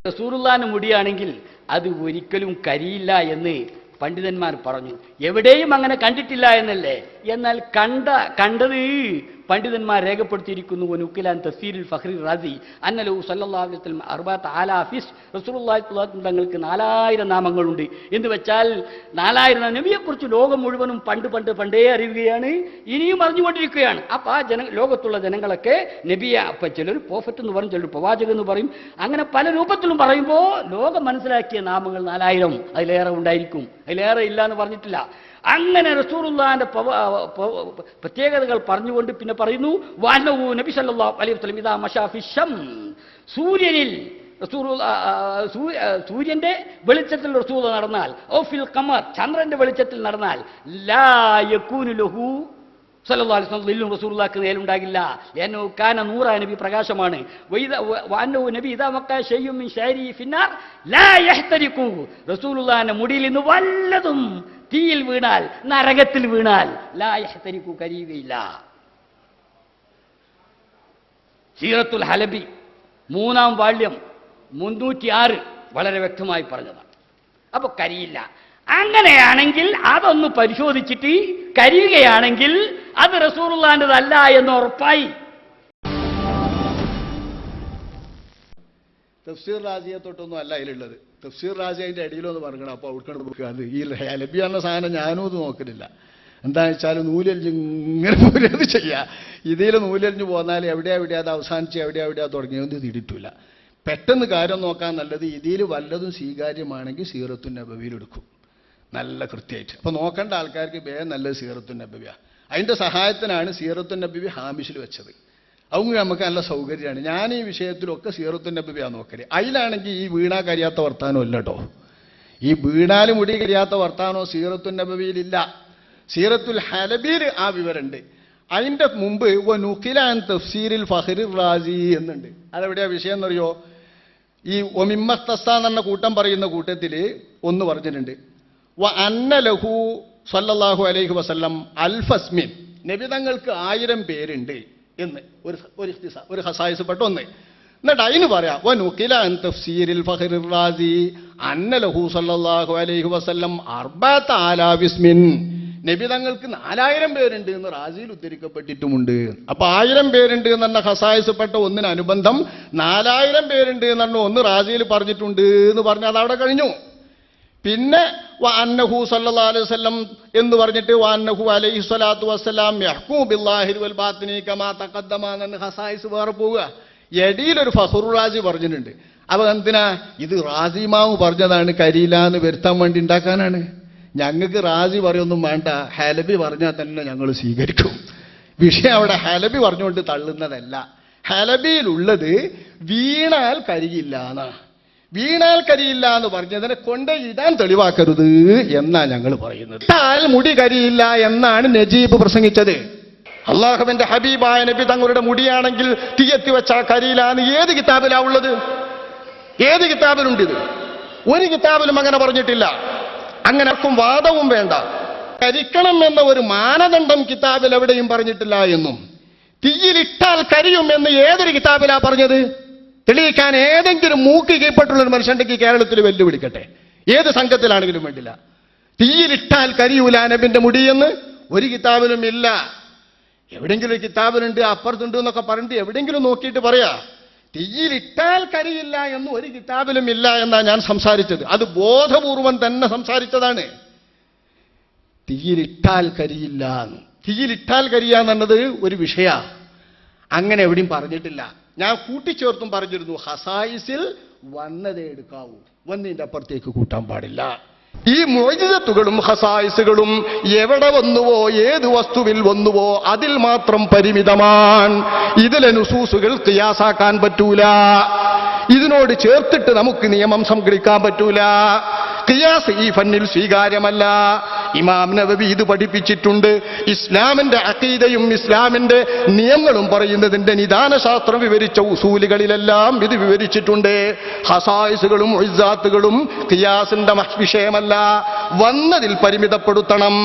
റസൂലുള്ളാഹിന്റെ മുടിയാണെങ്കിൽ അത് ഒരിക്കലും കരിയില്ല എന്ന് പണ്ഡിതന്മാർ പറഞ്ഞു. എവിടെയും അങ്ങനെ കണ്ടിട്ടില്ല എന്നല്ലേ. എന്നാൽ കണ്ടത് പണ്ഡിതന്മാർ രേഖപ്പെടുത്തിയിരിക്കുന്നു. നുക്കിലാൻ തഫ്സീരിൽ ഫഖ്റി റാസി അന്നലു സല്ലല്ലാഹു അലൈഹി വസല്ലം 4000 റസൂലുള്ളാഹി തങ്ങൾക്ക് 4000 നാമങ്ങളുണ്ട് എന്ന് വെച്ചാൽ 4000 നബിയെക്കുറിച്ച് ലോകം മുഴുവനും പണ്ടേ അറിയുകയാണ്, ഇനിയും അറിഞ്ഞുകൊണ്ടിരിക്കുകയാണ്. അപ്പോൾ ആ ലോകത്തുള്ള ജനങ്ങളൊക്കെ നബിയെ ചിലർ പ്രോഫറ്റ് എന്ന് പറയും, ചിലർ പ്രവാചകൻ എന്ന് പറയും. അങ്ങനെ പല രൂപത്തിലും പറയുമ്പോൾ ലോകം മനസ്സിലാക്കിയ നാമങ്ങൾ 4000 അതിലേറെ ഉണ്ടായിരിക്കും, അതിലേറെ ഇല്ല എന്ന് പറഞ്ഞിട്ടില്ല. അങ്ങനെ റസൂലുള്ളാഹിന്റെ പ്രത്യേകതകൾ പറഞ്ഞുകൊണ്ട് പിന്നെ പറയുന്നു, വഅന്നഹു നബി സല്ലല്ലാഹു അലൈഹി വസല്ലം ഇദാ മശാ ഫി ശംസ്, സൂര്യനിൽ സൂര്യന്റെ വെളിച്ചത്തിൽ റസൂൽ നടന്നാൽ, ഓ ഫിൽ ഖമർ, ചന്ദ്രന്റെ വെളിച്ചത്തിൽ നടന്നാൽ, ലാ യകൂനു ലഹു സല്ലല്ലാഹു അലൈഹി വസല്ലം ദില്ലും റസൂലുള്ളാഹിക്ക് നേലുണ്ടാകില്ല. എന്നോ കാന നൂറ, നബി പ്രകാശമാണ്. വഅന്നഹു നബി ഇദാ വഖഅ ശൈഉൻ മിൻ ശഅരി ഫിന്നാർ ലാ യഹ്തരിഖു, റസൂലുള്ളാഹിന്റെ മുടിയിൽ നിന്ന് വല്ലതും തീയിൽ വീണാൽ, നരകത്തിൽ വീണാൽ ലാ യഹ്തരിഖു, കരിയുകയില്ല. സീറത്തുൽ ഹലബി 3-ാം വാള്യം 306 വളരെ വ്യക്തമായി പറഞ്ഞതാണ്. അപ്പൊ കരിയില്ല. അങ്ങനെയാണെങ്കിൽ അതൊന്ന് പരിശോധിച്ചിട്ട് കരിയുകയാണെങ്കിൽ അത് റസൂലുള്ളാഹിന്റേതല്ല എന്ന് ഉറപ്പായി. തഫ്സീർ റാസിയെ തൊട്ടൊന്നും അല്ല അതിലുള്ളത്. തഫ്സീർ റാസി അതിൻ്റെ അടിയിലൊന്ന് പറയണം. അപ്പോൾ അവിടുന്ന് നോക്കുക. അത് ഈ ഹലബി എന്ന സാധനം ഞാനും ഇത് നോക്കുന്നില്ല. എന്താണെന്ന് വെച്ചാൽ നൂലരിഞ്ഞ് ഇങ്ങനെ നൂലത് ചെയ്യുക. ഇതിൽ നൂലരിഞ്ഞ് പോന്നാൽ എവിടെയാ അത് അവസാനിച്ച് എവിടെയാ തുടങ്ങിയതൊന്നും തിരിട്ടില്ല. പെട്ടെന്ന് കാര്യം നോക്കാൻ നല്ലത് ഇതിൽ വല്ലതും സ്വീകാര്യമാണെങ്കിൽ സീറത്തുൻ നബവിയിലെടുക്കും, നല്ല കൃത്യമായിട്ട്. അപ്പോൾ നോക്കേണ്ട ആൾക്കാർക്ക് നല്ലത് സീറത്തുൻ നബവിയാണ്. അതിൻ്റെ സഹായത്തിനാണ് സീറത്തുൻ നബവി ഹാമിഷിൽ വെച്ചത്. അതും നമുക്ക് നല്ല സൗകര്യമാണ്. ഞാൻ ഈ വിഷയത്തിലൊക്കെ സീറത്തുൻ നബവിയാണ് നോക്കല്. അതിലാണെങ്കിൽ ഈ വീണാ കരിയാത്ത വർത്താനം ഇല്ല കേട്ടോ. ഈ വീണാലും മുടി കരിയാത്ത വർത്താനോ സീറത്തുൻ നബവിയിലില്ല. സീറത്തുൽ ഹലബിയിൽ ആ വിവരമുണ്ട്. അതിൻ്റെ മുമ്പ് നുഖിലാൻ തഫ്സീരിൽ ഫഖ്റി റാസി എന്നുണ്ട്. അതെവിടെയാ വിഷയം എന്നറിയോ? ഈ ഒമിമ്മഖ്തസ എന്ന കൂട്ടം പറയുന്ന കൂട്ടത്തിൽ ഒന്ന് പറഞ്ഞിട്ടുണ്ട്, അന്ന ലഹു സല്ലല്ലാഹു അലൈഹി വസല്ലം അൽഫസ്മിൻ, നബി തങ്ങൾക്ക് 1000 പേരുണ്ട് എന്ന് ഒരു ഖസായിസ് പെട്ട ഒന്ന്. എന്നിട്ട് അതിന് പറയാം വനുഖിലാൻ തഫ്സീരിൽ ഫഖ്റി റാസി അന്ന ലഹു സല്ലല്ലാഹു അലൈഹി വസല്ലം 4000 ഇസ്മിൻ, നബി തങ്ങൾക്ക് 4000 പേരുണ്ട് എന്ന് റാസിയിൽ ഉദ്ധരിക്കപ്പെട്ടിട്ടുമുണ്ട്. അപ്പൊ 1000 പേരുണ്ട് എന്ന ഖസായിസ് പെട്ട ഒന്നിന് അനുബന്ധം 4000 പേരുണ്ട് എന്ന ഒന്ന് റാസിയിൽ പറഞ്ഞിട്ടുണ്ട് എന്ന് പറഞ്ഞാൽ അതവിടെ കഴിഞ്ഞു. പിന്നെ വഅന്നഹു സല്ലല്ലാഹു അലൈഹി വസല്ലം എന്ന് പറഞ്ഞിട്ട് വഅന്നഹു അലൈഹി സ്വലാത്തു വസ്സലാം യഹ്കുമു ബില്ലാഹിരി വൽ ബാത്തിനി കമാ തഖദ്ദമ എന്ന ഖസായിസ് വേറെ പോവുക. എടിയിലൊരു ഫഖ്റു റാസി പറഞ്ഞിട്ടുണ്ട്. അപ്പൊ എന്തിനാ ഇത്? റാസിമാവ് പറഞ്ഞതാണ്, കരിയില്ല എന്ന് വരുത്താൻ വേണ്ടി ഉണ്ടാക്കാനാണ്. ഞങ്ങൾക്ക് റാസി പറയൊന്നും വേണ്ട, ഹലബി പറഞ്ഞാൽ തന്നെ ഞങ്ങൾ സ്വീകരിക്കും. വിഷയം അവിടെ ഹലബി പറഞ്ഞുകൊണ്ട് തള്ളുന്നതല്ല. ഹലബിയിലുള്ളത് വീണാൽ കരിയില്ല എന്നാണ്. വീണാൽ കരിയില്ല എന്ന് പറഞ്ഞതിനെ കൊണ്ട് ഇടാൻ തെളിവാക്കരുത് എന്നാ ഞങ്ങൾ പറയുന്നത്. മുടി കരിയില്ല എന്നാണ് നജീബ് പ്രസംഗിച്ചത്. അള്ളാഹുവിന്റെ ഹബീബായ നബി തങ്ങളുടെ മുടിയാണെങ്കിൽ തീയത്തി വെച്ചാൽ കരിയില്ല എന്ന് ഏത് കിതാബിലാ ഉള്ളത്? ഏത് കിതാബിലുണ്ട് ഇത്? ഒരു കിതാബിലും അങ്ങനെ പറഞ്ഞിട്ടില്ല. അങ്ങനെ ആർക്കും വാദവും വേണ്ട. കരിക്കണം എന്ന ഒരു മാനദണ്ഡം കിതാബിൽ എവിടെയും പറഞ്ഞിട്ടില്ല എന്നും തീയിലിട്ടാൽ കരിയും എന്ന് ഏതൊരു കിതാബിലാ പറഞ്ഞത്? തെളിയിക്കാൻ ഏതെങ്കിലും മൂക്ക് കീഴ്പ്പെട്ടുള്ളൊരു മനുഷ്യണ്ടെങ്കിൽ കേരളത്തിൽ വെല്ലുവിളിക്കട്ടെ, ഏത് സംഘത്തിലാണെങ്കിലും വേണ്ടില്ല. തീയിലിട്ടാൽ കരിയൂല നബിന്റെ മുടിയെന്ന് ഒരു കിതാബിലും ഇല്ല. എവിടെയെങ്കിലും ഒരു കിതാബിലുണ്ട്, അപ്പുറത്തുണ്ട് എന്നൊക്കെ പറഞ്ഞിട്ട് എവിടെയെങ്കിലും നോക്കിയിട്ട് പറയാ. തീയിലിട്ടാൽ കരിയില്ല എന്ന് ഒരു കിതാബിലും ഇല്ല എന്നാ ഞാൻ സംസാരിച്ചത്. അത് ബോധപൂർവം തന്നെ സംസാരിച്ചതാണ്. തീയിലിട്ടാൽ കരിയില്ല, തീയിലിട്ടാൽ കരിയാന്നുള്ളത് ഒരു വിഷയ, അങ്ങനെ എവിടെയും പറഞ്ഞിട്ടില്ല. ഞാൻ കൂട്ടിച്ചേർത്തും പറഞ്ഞിരുന്നു, ഹസായിസിൽ വന്നതേ എടുക്കാവൂ, വന്നതിൻ്റെ അപ്പുറത്തേക്ക് കൂട്ടാൻ പാടില്ല. ഈ മുഅ്ജിസത്തുകളും ഹസായിസുകളും എവിടെ വന്നുവോ, ഏത് വസ്തുവിൽ വന്നുവോ അതിൽ മാത്രം പരിമിതമാണ്. ഇതിലെ നുസൂസുകൾ ഖിയാസാക്കാൻ പറ്റൂല. ഇതിനോട് ചേർത്തിട്ട് നമുക്ക് നിയമം സംഘടിക്കാൻ പറ്റൂല. ഖിയാസ് ഈ ഫന്നിൽ സ്വീകാര്യമല്ല. ഇമാം നവവി ഇത് പഠിപ്പിച്ചിട്ടുണ്ട്. ഇസ്ലാമിന്റെ അഖീദയും ഇസ്ലാമിന്റെ നിയമങ്ങളും പറയുന്നതിന്റെ നിദാനശാസ്ത്രം വിവരിച്ച ഉസൂലുകളിലെല്ലാം ഇത് വിവരിച്ചിട്ടുണ്ട്. ഹസായിസുകളും ഇസ്സാത്തുകളും ഖിയാസിന്റെ വിഷയമല്ല, വന്നതിൽ പരിമിതപ്പെടുത്തണം.